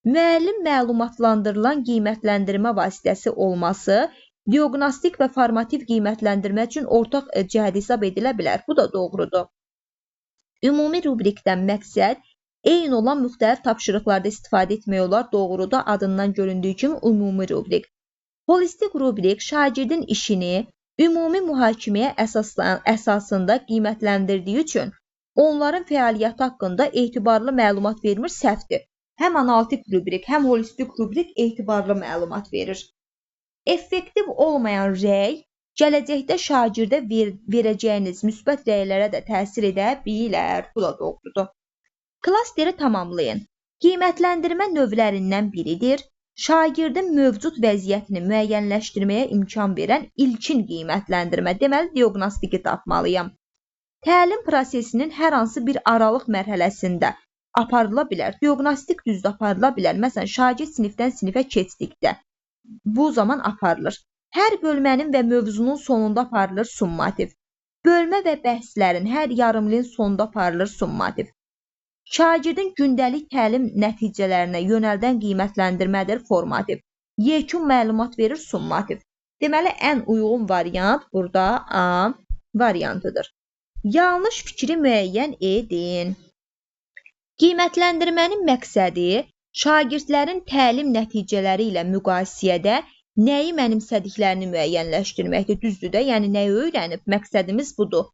Müəllim məlumatlandırılan qiymətləndirmə vasitəsi olması, diaqnostik və formativ qiymətləndirmə üçün ortaq cəhət hesab edilə bilər. Bu da doğrudur. Ümumi rubrikdən məqsəd eyni olan müxtəlif tapşırıqlarda istifadə etmək olar, doğruda adından göründüyü kimi ümumi rubrik. Holistik rubrik şagirdin işini ümumi mühakiməyə əsasında qiymətləndirdiyi üçün onların fəaliyyəti haqqında etibarlı məlumat vermir, səhvdir. Həm analitik rubrik, həm holistik rubrik etibarlı məlumat verir. Effektiv olmayan rəy gələcəkdə şagirdə verəcəyiniz müsbət rəylərə də təsir edə bilər. Bu da doğrudur. Klasteri tamamlayın. Qiymətləndirmə növlərindən biridir. Şagirdin mövcud vəziyyətini müəyyənləşdirməyə imkan verən ilkin qiymətləndirmə. Deməli, diaqnostiki tapmalıyam. Təlim prosesinin hər hansı bir aralıq mərhələsində aparıla bilər. Diaqnostik düzdə aparıla bilər. Məsələn, şagird sinifdən sinifə keçdikdə bu zaman aparılır. Hər bölmənin və mövzunun sonunda aparılır summativ. Bölmə və bəhslərin hər yarımilin sonunda aparılır summativ. Şagirdin gündəlik təlim nəticələrinə yönəldən qiymətləndirmədir formativ. Yekun məlumat verir summativ. Deməli, ən uyğun variant burada A variantıdır. Yanlış fikri müəyyən edin. Qiymətləndirmənin məqsədi şagirdlərin təlim nəticələri ilə müqayisədə nəyi mənimsədiklərini müəyyənləşdirməkdir, düzdür də, yəni nəyi öyrənib, məqsədimiz budur.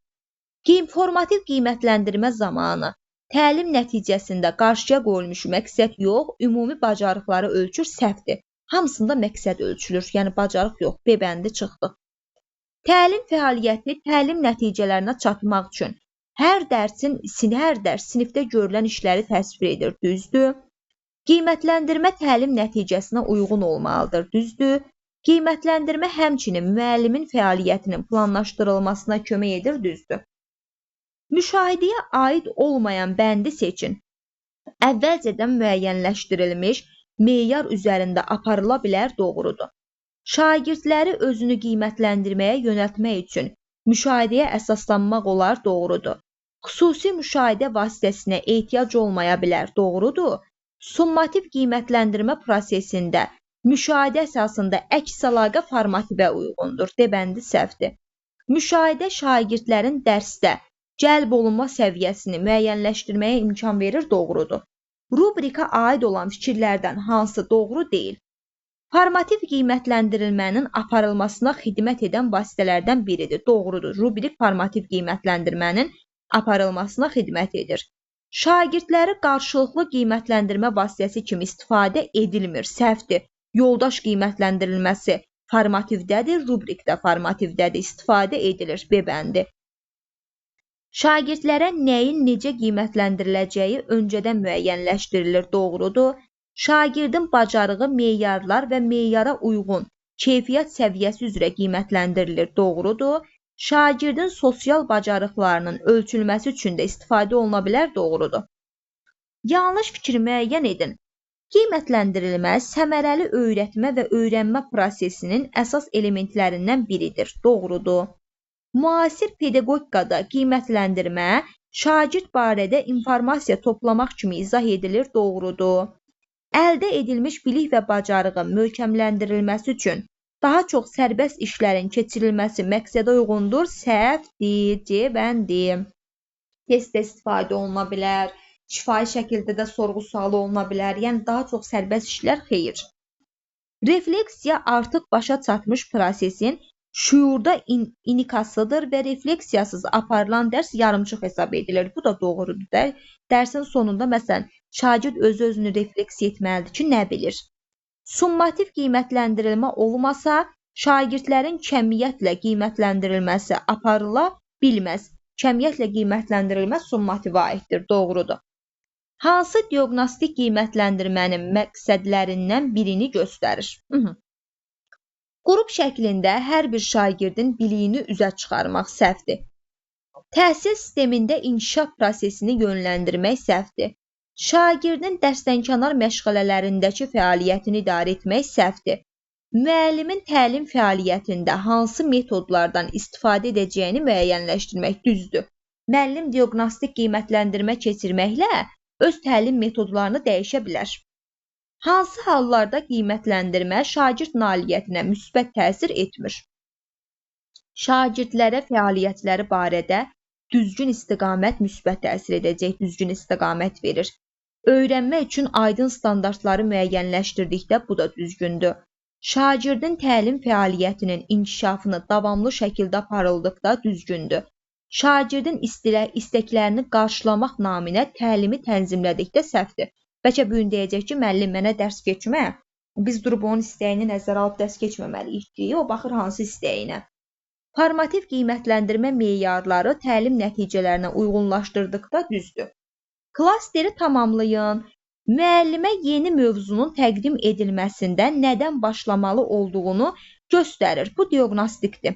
Formativ qiymətləndirmə zamanı təlim nəticəsində qarşıya qoyulmuş məqsəd yox, ümumi bacarıqları ölçür, səhvdir. Hamısında məqsəd ölçülür, yəni bacarıq yox, B bəndi çıxdı. Təlim fəaliyyəti təlim nəticələrinə çatmaq üçün hər dərs sinifdə görülən işləri təsvir edir, düzdür. Qiymətləndirmə təlim nəticəsinə uyğun olmalıdır, düzdür. Qiymətləndirmə həmçinin müəllimin fəaliyyətinin planlaşdırılmasına kömək edir, düzdür. Müşahidəyə aid olmayan bəndi seçin. Əvvəlcədən müəyyənləşdirilmiş meyar üzərində aparıla bilər, doğrudur. Şagirdləri özünü qiymətləndirməyə yönəltmək üçün müşahidəyə əsaslanmaq olar, doğrudur. Xüsusi müşahidə vasitəsinə ehtiyac olmaya bilər, doğrudur. Summativ qiymətləndirmə prosesində müşahidə əsasında əks əlaqə formativə uyğundur. D bəndi səhvdir. Müşahidə şagirdlərin dərsdə cəlb olunma səviyyəsini müəyyənləşdirməyə imkan verir, doğrudur. Rubrika aid olan fikirlərdən hansı doğru deyil? Formativ qiymətləndirilmənin aparılmasına xidmət edən vasitələrdən biridir. Doğrudur. Rubrik formativ qiymətləndirmənin aparılmasına xidmət edir. Şagirdləri qarşılıqlı qiymətləndirmə vasitəsi kimi istifadə edilmir. Səhvdir. Yoldaş qiymətləndirilməsi formativdədir, rubrikdə formativdədir. İstifadə edilir. B bəndi. Şagirdlərə nəyin necə qiymətləndiriləcəyi öncədən müəyyənləşdirilir. Doğrudur. Şagirdin bacarığı meyarlar və meyara uyğun keyfiyyət səviyyəsi üzrə qiymətləndirilir. Doğrudur. Şagirdin sosial bacarıqlarının ölçülməsi üçün də istifadə oluna bilər. Doğrudur. Yanlış fikri müəyyən edin. Qiymətləndirilmə səmərəli öyrətmə və öyrənmə prosesinin əsas elementlərindən biridir. Doğrudur. Müasir pedaqogikada qiymətləndirmə şagird barədə informasiya toplamaq kimi izah edilir. Doğrudur. Əldə edilmiş bilik və bacarığın möhkəmləndirilməsi üçün daha çox sərbəst işlərin keçirilməsi məqsədə uyğundur. Səhvdir. C bəndi. Testdə istifadə oluna bilər. Şifahi şəkildə də sorğu-sualı oluna bilər. Yəni daha çox sərbəst işlər xeyir. Refleksiya artıq başa çatmış prosesin şuurda inikasıdır və refleksiyasız aparılan dərs yarımçıq hesab edilir. Bu da doğrudur. Dərsin sonunda məsələn şagird özünü refleksiya etməlidir ki, nə bilir? Summativ qiymətləndirilmə olmasa, şagirdlərin kəmiyyətlə qiymətləndirilməsi aparıla bilməz. Kəmiyyətlə qiymətləndirilmə summativə aiddir. Doğrudur. Hansı diaqnostik qiymətləndirmənin məqsədlərindən birini göstərir? Qrup şəklində hər bir şagirdin biliyini üzə çıxarmaq səhvdir. Təhsil sistemində inkişaf prosesini yönləndirmək səhvdir. Şagirdin dərsdənkənar məşğələlərindəki fəaliyyətini idarə etmək səhvdir. Müəllimin təlim fəaliyyətində hansı metodlardan istifadə edəcəyini müəyyənləşdirmək düzdür. Müəllim diaqnostik qiymətləndirmə keçirməklə öz təlim metodlarını dəyişə bilər. Hansı hallarda qiymətləndirmə şagird nailiyyətinə müsbət təsir etmir? Şagirdlərə fəaliyyətləri barədə düzgün istiqamət müsbət təsir edəcək, düzgün istiqamət verir. Öyrənmə üçün aydın standartları müəyyənləşdirdikdə bu da düzgündür. Şagirdin təlim fəaliyyətinin inkişafını davamlı şəkildə aparıldıqda düzgündür. Şagirdin istəklərini qarşılamaq naminə təlimi tənzimlədikdə səhvdir. Bəlkə bu gün deyəcək ki, müəllim mənə dərs keçmə, biz durub onun istəyini nəzərə alıb dərs keçməməliyik ki, o baxır hansı istəyinə. Formativ qiymətləndirmə meyarları təlim nəticələrinə uyğunlaşdırdıqda düzdür. Klasteri tamamlayın. Müəllimə yeni mövzunun təqdim edilməsində nədən başlamalı olduğunu göstərir. Bu diaqnostikdir.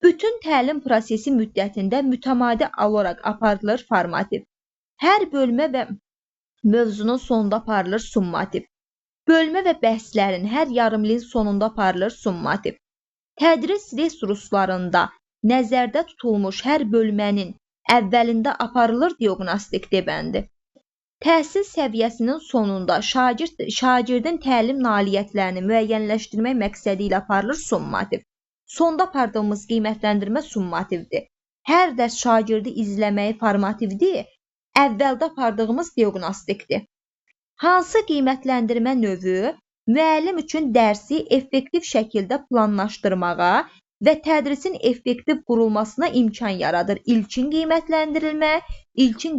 Bütün təlim prosesi müddətində mütəmadi olaraq aparılır formativ. Hər bölmə və mövzunun sonunda aparılır summativ. Bölmə və bəhslərin hər yarımilin sonunda aparılır summativ. Tədris resurslarında nəzərdə tutulmuş hər bölmənin əvvəlində aparılır diaqnostik debəndi. Təhsil səviyyəsinin sonunda şagirdin təlim nailiyyətlərini müəyyənləşdirmək məqsədi ilə aparılır summativ. Sonda apardığımız qiymətləndirmə summativdir. Hər dərs şagirdi izləməyi formativdir. Əvvəldə apardığımız diaqnostikdir. Hansı qiymətləndirmə növü müəllim üçün dərsi effektiv şəkildə planlaşdırmağa və tədrisin effektiv qurulmasına imkan yaradır? İlkin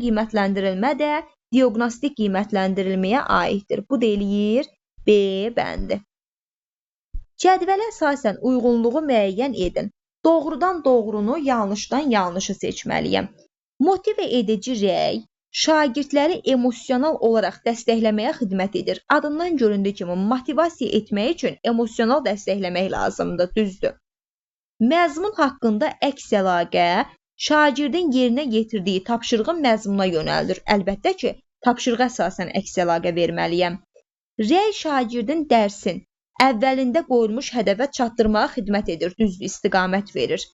qiymətləndirilmə də diaqnostik qiymətləndirilməyə aiddir. Bu deyil B bəndi. Cədvələ əsasən uyğunluğu müəyyən edin. Doğrudan doğrunu, yanlışdan yanlışı seçməliyəm. Motive edici rəy şagirdləri emosional olaraq dəstəkləməyə xidmət edir. Adından göründüyü kimi motivasiya etmək üçün emosional dəstəkləmək lazımdır, düzdür. Məzmun haqqında əks əlaqə şagirdin yerinə yetirdiyi tapşırığın məzmununa yönəldir. Əlbəttə ki, tapşırığa əsasən əks əlaqə verməliyəm. Rəy şagirdin dərsin əvvəlində qoyulmuş hədəfə çatdırmağa xidmət edir, düzdür, istiqamət verir.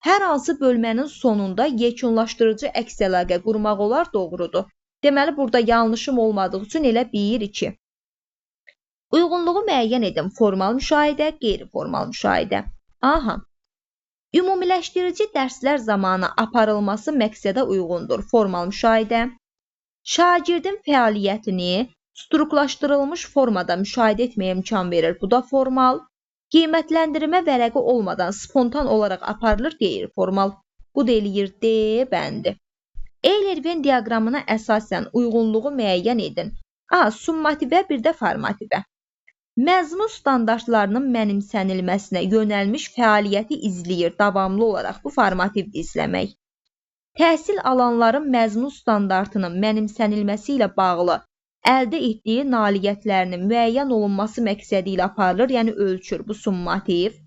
Hər hansı bölmənin sonunda yekunlaşdırıcı əks əlaqə qurmaq olar, doğrudur. Deməli, burada yanlışım olmadığı üçün elə 1-2. Uyğunluğu müəyyən edin. Formal müşahidə, qeyri-formal müşahidə. Ümumiləşdirici dərslər zamanı aparılması məqsədə uyğundur. Formal müşahidə. Şagirdin fəaliyyətini Struklaşdırılmış formada müşahidə etməyə imkan verir. Bu da formal. Qiymətləndirmə vərəqi olmadan spontan olaraq aparılır, deyir formal. Bu da eləyir D bəndi. Eyler-Venn diaqramına əsasən uyğunluğu müəyyən edin. A. Summativə, bir də formativə. Məzmun standartlarının mənimsənilməsinə yönəlmiş fəaliyyəti izləyir davamlı olaraq. Bu formativdir izləmək. Təhsil alanların məzmun standartının mənimsənilməsi ilə bağlı əldə etdiyi nailiyyətlərinin müəyyən olunması məqsədi ilə aparılır, yəni ölçür. Bu summativ.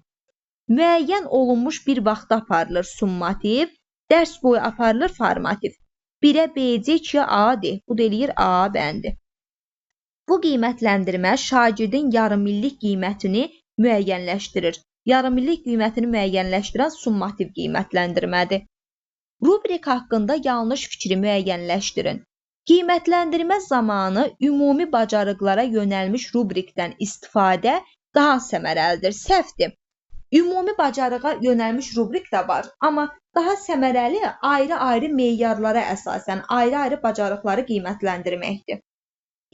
Müəyyən olunmuş bir vaxtda aparılır summativ. Dərs boyu aparılır formativ. 1-ə BC, 2-ə A-dir. Bu da eləyir A bəndi. Bu qiymətləndirmə şagirdin yarımillik qiymətini müəyyənləşdirir. Yarımillik qiymətini müəyyənləşdirən summativ qiymətləndirmədir. Rubrik haqqında yanlış fikri müəyyənləşdirin. Qiymətləndirmə zamanı ümumi bacarıqlara yönəlmiş rubrikdən istifadə daha səmərəlidir. Səhvdir. Ümumi bacarığa yönəlmiş rubrik də var, amma daha səmərəli ayrı-ayrı meyarlara əsasən ayrı-ayrı bacarıqları qiymətləndirməkdir.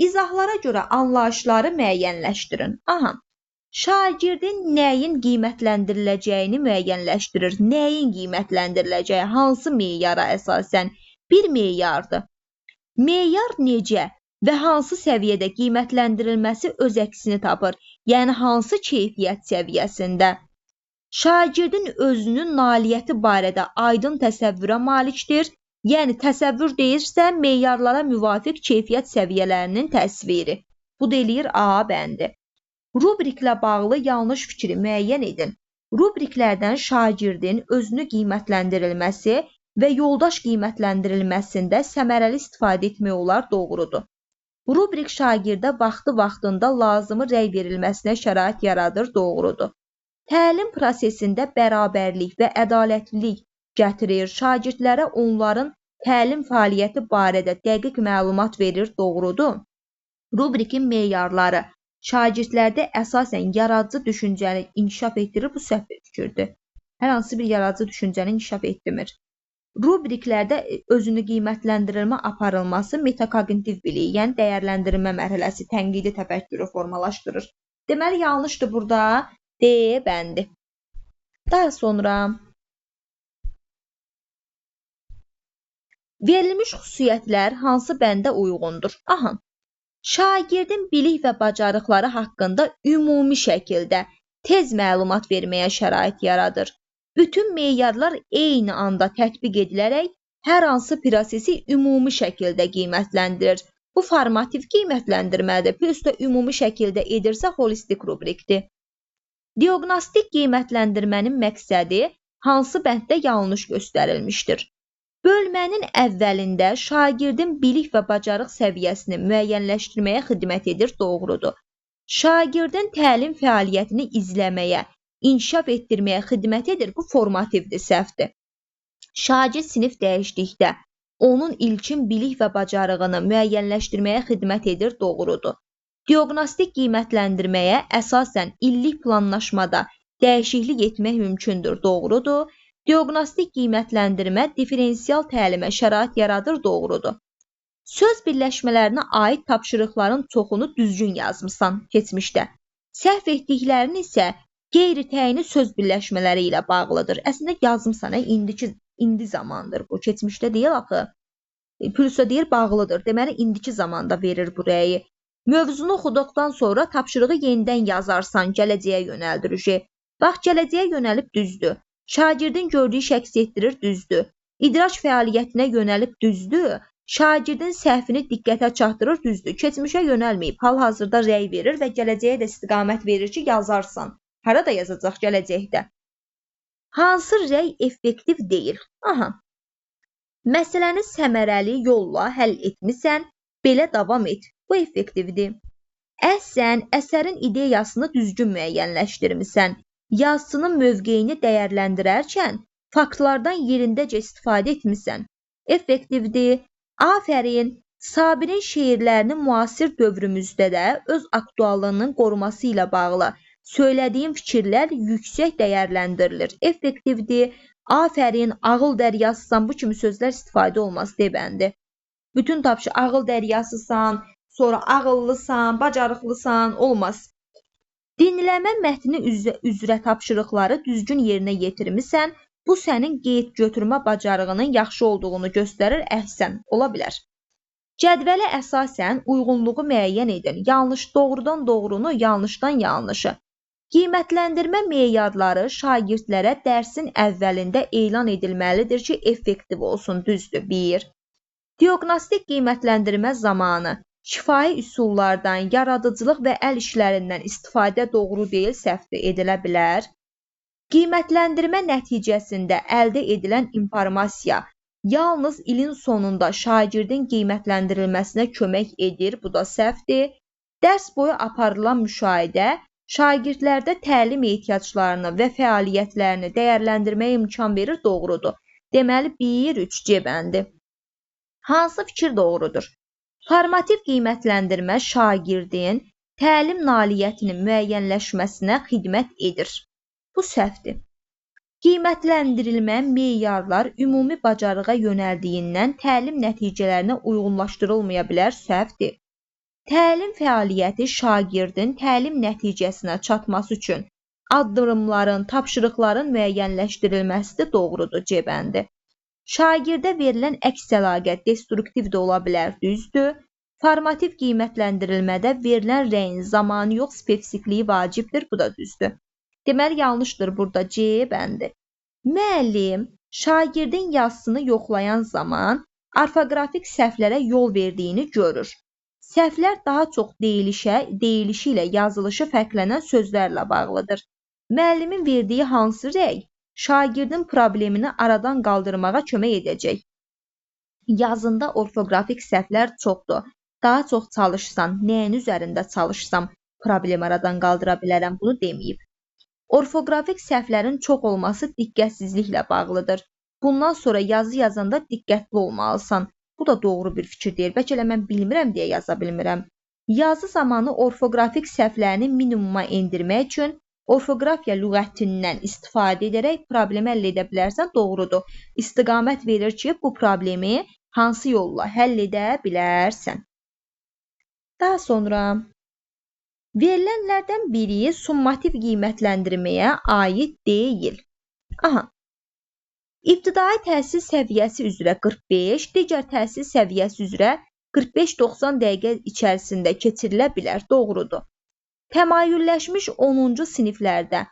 İzahlara görə anlayışları müəyyənləşdirin. Aha, şagirdin nəyin qiymətləndiriləcəyini müəyyənləşdirir. Nəyin qiymətləndiriləcəyi, hansı meyara əsasən? Bir meyardır. Meyar necə və hansı səviyyədə qiymətləndirilməsi öz əksini tapır? Yəni, hansı keyfiyyət səviyyəsində? Şagirdin özünün nailiyyəti barədə aydın təsəvvürə malikdir. Yəni, təsəvvür deyirsə, meyarlara müvafiq keyfiyyət səviyyələrinin təsviri. Bu da eləyir A bəndi. Rubriklə bağlı yanlış fikri müəyyən edin. Rubriklərdən şagirdin özünü qiymətləndirilməsi və yoldaş qiymətləndirilməsində səmərəli istifadə etmək olar, doğrudur. Rubrik şagirdə vaxtı-vaxtında lazımı rəy verilməsinə şərait yaradır, doğrudur. Təlim prosesində bərabərlik və ədalətlilik gətirir, şagirdlərə onların təlim fəaliyyəti barədə dəqiq məlumat verir, doğrudur. Rubrikin meyarları şagirdlərdə əsasən yaradıcı düşüncəni inkişaf etdirir, bu səhv fikirdir. Hər hansı bir yaradıcı düşüncəni inkişaf etdirmir. Rubriklərdə özünü qiymətləndirilmə aparılması metakognitiv bilik, yəni dəyərləndirmə mərhələsi, tənqidi təfəkkürü formalaşdırır. Deməli, yanlışdır burada D bəndi. Daha sonra verilmiş xüsusiyyətlər hansı bəndə uyğundur? Aha, şagirdin bilik və bacarıqları haqqında ümumi şəkildə tez məlumat verməyə şərait yaradır. Bütün meyarlar eyni anda tətbiq edilərək hər hansı prosesi ümumi şəkildə qiymətləndirir. Bu formativ qiymətləndirmədir. Plus da ümumi şəkildə edirsə holistik rubrikdir. Diaqnostik qiymətləndirmənin məqsədi hansı bənddə yanlış göstərilmişdir? Bölmənin əvvəlində şagirdin bilik və bacarıq səviyyəsini müəyyənləşdirməyə xidmət edir, doğrudur. Şagirdin təlim fəaliyyətini izləməyə, inkişaf etdirməyə xidmət edir, bu formativdir, səhvdir. Şagird sinif dəyişdikdə onun ilkin bilik və bacarığını müəyyənləşdirməyə xidmət edir, doğrudur. Diaqnostik qiymətləndirməyə əsasən illik planlaşmada dəyişiklik etmək mümkündür, doğrudur. Diaqnostik qiymətləndirmə diferensial təlimə şərait yaradır, doğrudur. Söz birləşmələrinə aid tapşırıqların çoxunu düzgün yazmısan keçmişdə. Səhv etdiklərin isə qeyri-təyini söz birləşmələri ilə bağlıdır. Əslində yazmısan, indi zamandır bu. Keçmişdə deyil axı. Pülsə deyir bağlıdır. Deməli, indiki zamanda verir bu rəyi. Mövzunu oxuduqdan sonra tapşırığı yenidən yazarsan, gələcəyə yönəldirir. Bax, gələcəyə yönəlib düzdür. Şagirdin gördüyü şəxsiyyətdirir, düzdür. İdraç fəaliyyətinə yönəlib düzdür. Şagirdin səhvini diqqətə çatdırır, düzdür. Keçmişə yönəlməyib, hal-hazırda rəy verir və gələcəyə də istiqamət verir ki, yazarsan. Harada yazacaq gələcəkdə? Hansı rəy effektiv deyil? Aha. Məsələni səmərəli yolla həll etmisən, belə davam et. Bu effektivdir. Sən əsərin ideyasını düzgün müəyyənləşdirmisən. Yazısının mövqeyini dəyərləndirərkən faktlardan yerindəcə istifadə etmisən. Effektivdir. Afərin. Sabirin şeirlərinin müasir dövrümüzdə də öz aktuallığının qoruması ilə bağlı söylədiyim fikirlər yüksək dəyərləndirilir. Effektivdir. Afərin, ağıl dəryasısan, bu kimi sözlər istifadə olmaz debəndi. Bütün tapşı ağıl dəryasısan, sonra ağıllısan, bacarıqlısan, olmaz. Dinləmə mətni üzrə tapşırıqları düzgün yerinə yetirmisən, bu sənin qeyd götürmə bacarığının yaxşı olduğunu göstərir, əhsən, ola bilər. Cədvələ əsasən uyğunluğu müəyyən edin. Yanlış doğrudan doğrunu, yanlışdan yanlışı. Qiymətləndirmə meyarları şagirdlərə dərsin əvvəlində elan edilməlidir ki, effektiv olsun, düzdür. 1. Diaqnostik qiymətləndirmə zamanı şifahi üsullardan, yaradıcılıq və əl işlərindən istifadə doğru deyil, səhvdir, edilə bilər. Qiymətləndirmə nəticəsində əldə edilən informasiya yalnız ilin sonunda şagirdin qiymətləndirilməsinə kömək edir, bu da səhvdir. Dərs boyu aparılan müşahidə şagirdlərdə təlim ehtiyaclarını və fəaliyyətlərini dəyərləndirməyə imkan verir, doğrudur. Deməli, 1-3 C bəndi. Hansı fikir doğrudur? Formativ qiymətləndirmə şagirdin təlim nailiyyətinin müəyyənləşməsinə xidmət edir. Bu səhvdir. Qiymətləndirilmə meyarlar ümumi bacarığa yönəldiyindən təlim nəticələrinə uyğunlaşdırılmaya bilər, səhvdir. Təlim fəaliyyəti şagirdin təlim nəticəsinə çatması üçün addımların, tapşırıqların müəyyənləşdirilməsidir, doğrudur, C bəndi. Şagirdə verilən əks əlaqə destruktiv də ola bilər, düzdür. Formativ qiymətləndirilmədə verilən rəyin zamanı yox, spesifikliyi vacibdir, bu da düzdür. Deməli, yanlışdır burada, C bəndi. Müəllim şagirdin yazısını yoxlayan zaman orfoqrafik səhvlərə yol verdiyini görür. Səhvlər daha çox deyilişi ilə yazılışı fərqlənən sözlərlə bağlıdır. Müəllimin verdiyi hansı rəy şagirdin problemini aradan qaldırmağa kömək edəcək? Yazında orfoqrafik səhvlər çoxdur. Daha çox çalışsam, nəyin üzərində çalışsam problem aradan qaldıra bilərəm, bunu deməyib. Orfoqrafik səhvlərin çox olması diqqətsizliklə bağlıdır. Bundan sonra yazı yazanda diqqətli olmalısan. Bu da doğru bir fikir deyil. Bəlkə elə mən bilmirəm deyə yaza bilmirəm. Yazı zamanı orfoqrafik səhvlərini minimuma endirmək üçün orfoqrafiya lüğətindən istifadə edərək problemi həll edə bilərsən, doğrudur. İstiqamət verir ki, bu problemi hansı yolla həll edə bilərsən. Daha sonra verilənlərdən biri summativ qiymətləndirməyə aid deyil. Aha. İbtidai təhsil səviyyəsi üzrə 45, digər təhsil səviyyəsi üzrə 45-90 dəqiqə içərisində keçirilə bilər, doğrudur. Təmayülləşmiş 10-cu siniflərdə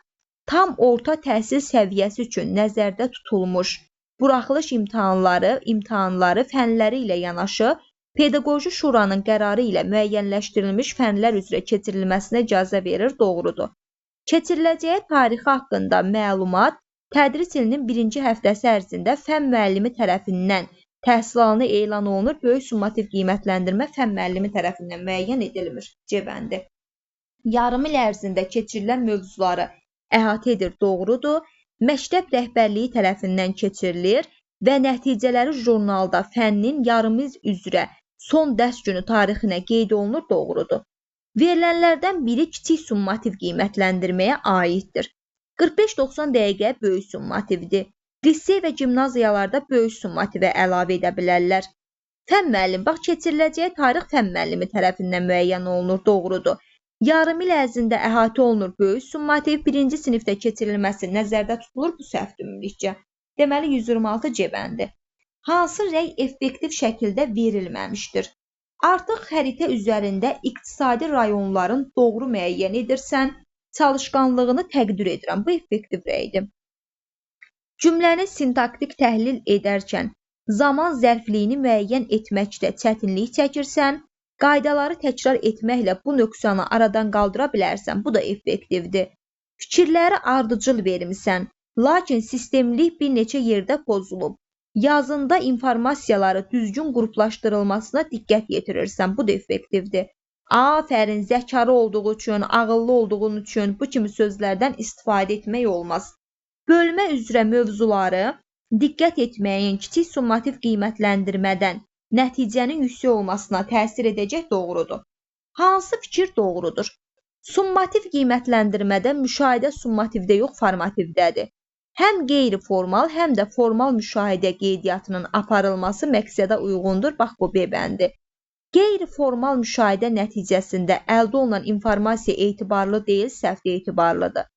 tam orta təhsil səviyyəsi üçün nəzərdə tutulmuş buraxılış imtahanları fənləri ilə yanaşı Pedaqoji Şuranın qərarı ilə müəyyənləşdirilmiş fənlər üzrə keçirilməsinə icazə verir, doğrudur. Keçiriləcəyi tarixi haqqında məlumat tədris ilinin 1-ci həftəsi ərzində fən müəllimi tərəfindən təhsil alanı elan olunur. Böyük summativ qiymətləndirmə fən müəllimi tərəfindən müəyyən edilmir, C bəndi. Yarım il ərzində keçirilən mövzuları əhatə edir, doğrudur. Məktəb rəhbərliyi tərəfindən keçirilir və nəticələri jurnalda fənnin yarım il üzrə son dərs günü tarixinə qeyd olunur, doğrudur. Verilənlərdən biri kiçik summativ qiymətləndirməyə aiddir. 45-90 dəqiqə böyük summativdir. Lisey və gimnaziyalarda böyük summativə əlavə edə bilərlər. Fən müəllim, bax, keçiriləcəyi tarix fən müəllimi tərəfindən müəyyən olunur, doğrudur. Yarım il ərzində əhatə olunur böyük summativ, 1-ci sinifdə keçirilməsi nəzərdə tutulur, bu səhvdir ümumilikcə. Deməli, 126 C bəndi. Hansı rəy effektiv şəkildə verilməmişdir? Artıq xəritə üzərində iqtisadi rayonların doğru müəyyən edirsən, çalışqanlığını təqdir edirəm. Bu effektiv rəydir. Cümləni sintaktik təhlil edərkən zaman zərfliyini müəyyən etməkdə çətinlik çəkirsən, qaydaları təkrar etməklə bu nöqsanı aradan qaldıra bilərsən. Bu da effektivdir. Fikirləri ardıcıl vermisən, lakin sistemlilik bir neçə yerdə pozulub. Yazında informasiyaları düzgün qruplaşdırılmasına diqqət yetirirsən. Bu da effektivdir. Afərin, zəkalı olduğu üçün, ağıllı olduğun üçün bu kimi sözlərdən istifadə etmək olmaz. Bölmə üzrə mövzuları diqqət etməyin kiçik summativ qiymətləndirmədən nəticənin yüksək olmasına təsir edəcək, doğrudur. Hansı fikir doğrudur? Summativ qiymətləndirmədə müşahidə summativdə yox, formativdədir. Həm qeyri-formal, həm də formal müşahidə qeydiyyatının aparılması məqsədə uyğundur. Bax, bu B bəndi. Qeyri-formal müşahidə nəticəsində əldə olunan informasiya etibarlı deyil, səhv etibarlıdır.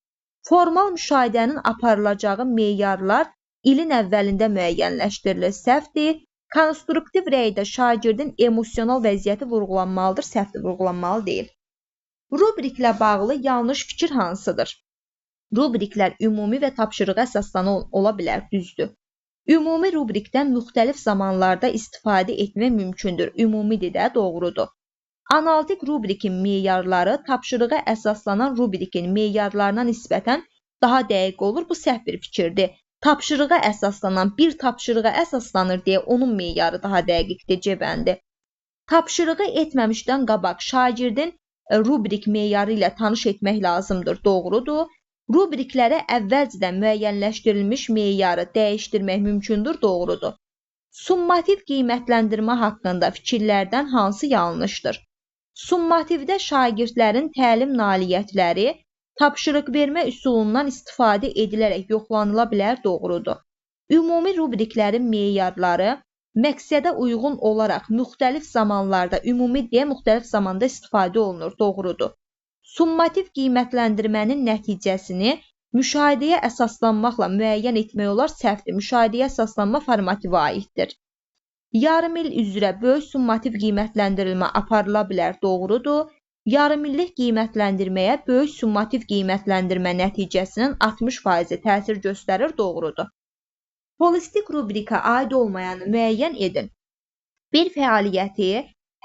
Formal müşahidənin aparılacağı meyarlar ilin əvvəlində müəyyənləşdirilir, səhvdir. Konstruktiv rəydə şagirdin emosional vəziyyəti vurğulanmalıdır, səhvdir, vurğulanmalı deyil. Rubriklə bağlı yanlış fikir hansıdır? Rubriklər ümumi və tapşırığa əsaslanı ola bilər, düzdür. Ümumi rubrikdən müxtəlif zamanlarda istifadə etmək mümkündür. Ümumidir də, doğrudur. Analitik rubrikin meyarları tapşırığa əsaslanan rubrikin meyarlarına nisbətən daha dəqiq olur. Bu səhv bir fikirdir. Tapşırığa əsaslanan, bir tapşırığa əsaslanır deyə onun meyarı daha dəqiqdir, cəbəndi. Tapşırığı etməmişdən qabaq şagirdin rubrik meyarı ilə tanış etmək lazımdır, doğrudur. Rubriklərə əvvəlcədən müəyyənləşdirilmiş meyarı dəyişdirmək mümkündür, doğrudur. Summativ qiymətləndirmə haqqında fikirlərdən hansı yanlışdır? Summativdə şagirdlərin təlim nailiyyətləri tapşırıq vermə üsulundan istifadə edilərək yoxlanıla bilər, doğrudur. Ümumi rubriklərin meyarları məqsədə uyğun olaraq müxtəlif zamanlarda, ümumi deyə müxtəlif zamanda istifadə olunur, doğrudur. Summativ qiymətləndirmənin nəticəsini müşahidəyə əsaslanmaqla müəyyən etmək olar, səhvdir. Müşahidəyə əsaslanma formativə aiddir. Yarım il üzrə böyük summativ qiymətləndirilmə aparıla bilər, doğrudur. Yarımillik qiymətləndirməyə böyük summativ qiymətləndirmə nəticəsinin 60% təsir göstərir, doğrudur. Holistik rubrika aid olmayanı müəyyən edin. Bir fəaliyyəti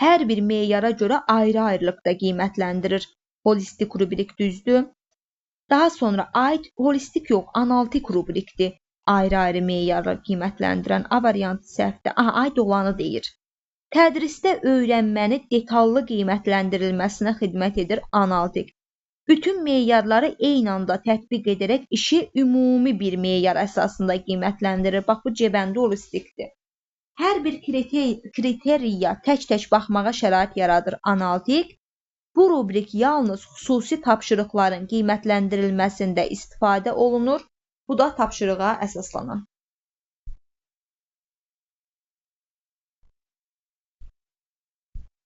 hər bir meyara görə ayrı-ayrılıqda qiymətləndirir. Holistik rubrik düzdür. Daha sonra aid holistik yox, analitik rubrikdir. Ayrı-ayrı meyarla qiymətləndirən. A variantı səhvdir. Aid olanı deyir. Tədrisdə öyrənməni detallı qiymətləndirilməsinə xidmət edir analitik. Bütün meyarları eyni anda tətbiq edərək işi ümumi bir meyar əsasında qiymətləndirir. Bax, bu cəbəndi holistikdir. Hər bir kriteriya tək-tək baxmağa şərait yaradır analitik. Bu rubrik yalnız xüsusi tapşırıqların qiymətləndirilməsində istifadə olunur. Bu da tapşırığa əsaslanan.